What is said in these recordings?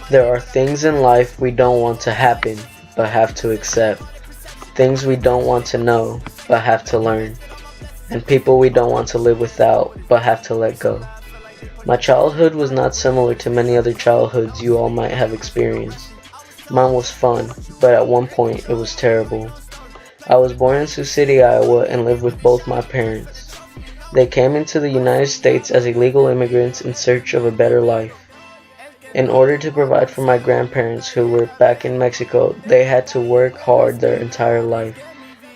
There are things in life we don't want to happen, but have to accept. Things we don't want to know, but have to learn. And people we don't want to live without, but have to let go. My childhood was not similar to many other childhoods you all might have experienced. Mine was fun, but at one point it was terrible. I was born in Sioux City, Iowa, and lived with both my parents. They came into the United States as illegal immigrants in search of a better life. In order to provide for my grandparents who were back in Mexico, they had to work hard their entire life,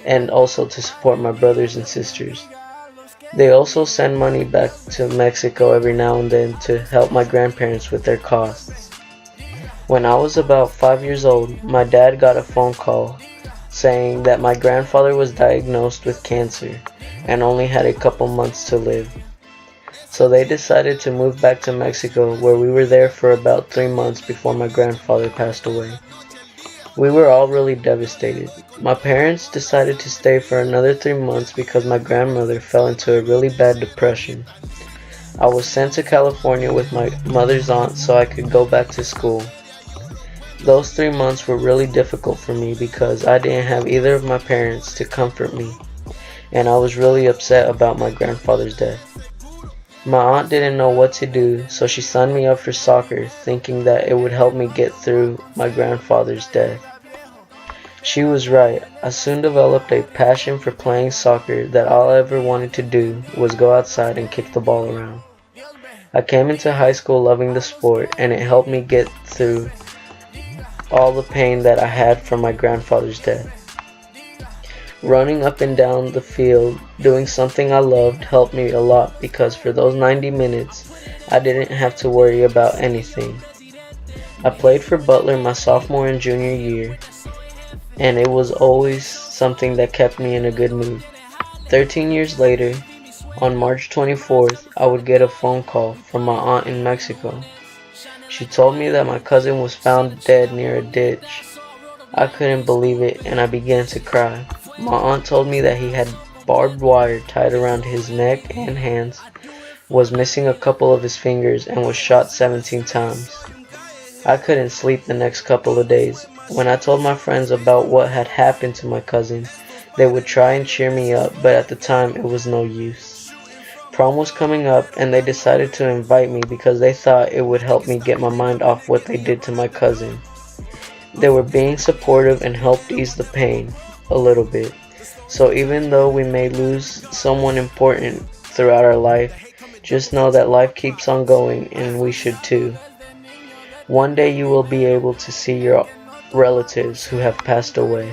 and also to support my brothers and sisters. They also send money back to Mexico every now and then to help my grandparents with their costs. When I was about 5 years old, my dad got a phone call saying that my grandfather was diagnosed with cancer and only had a couple months to live. So they decided to move back to Mexico, where we were there for about 3 months before my grandfather passed away. We were all really devastated. My parents decided to stay for another 3 months because my grandmother fell into a really bad depression. I was sent to California with my mother's aunt so I could go back to school. Those 3 months were really difficult for me because I didn't have either of my parents to comfort me, and I was really upset about my grandfather's death. My aunt didn't know what to do, so she signed me up for soccer, thinking that it would help me get through my grandfather's death. She was right. I soon developed a passion for playing soccer that all I ever wanted to do was go outside and kick the ball around. I came into high school loving the sport, and it helped me get through all the pain that I had from my grandfather's death. Running up and down the field, doing something I loved helped me a lot because for those 90 minutes, I didn't have to worry about anything. I played for Butler my sophomore and junior year, and it was always something that kept me in a good mood. 13 years later, on March 24th, I would get a phone call from my aunt in Mexico. She told me that my cousin was found dead near a ditch. I couldn't believe it, and I began to cry. My aunt told me that he had barbed wire tied around his neck and hands, was missing a couple of his fingers, and was shot 17 times. I couldn't sleep the next couple of days. When I told my friends about what had happened to my cousin, they would try and cheer me up, but at the time it was no use. Prom was coming up, and they decided to invite me because they thought it would help me get my mind off what they did to my cousin. They were being supportive and helped ease the pain a little bit. So even though we may lose someone important throughout our life, just know that life keeps on going, and we should too. One day you will be able to see your relatives who have passed away.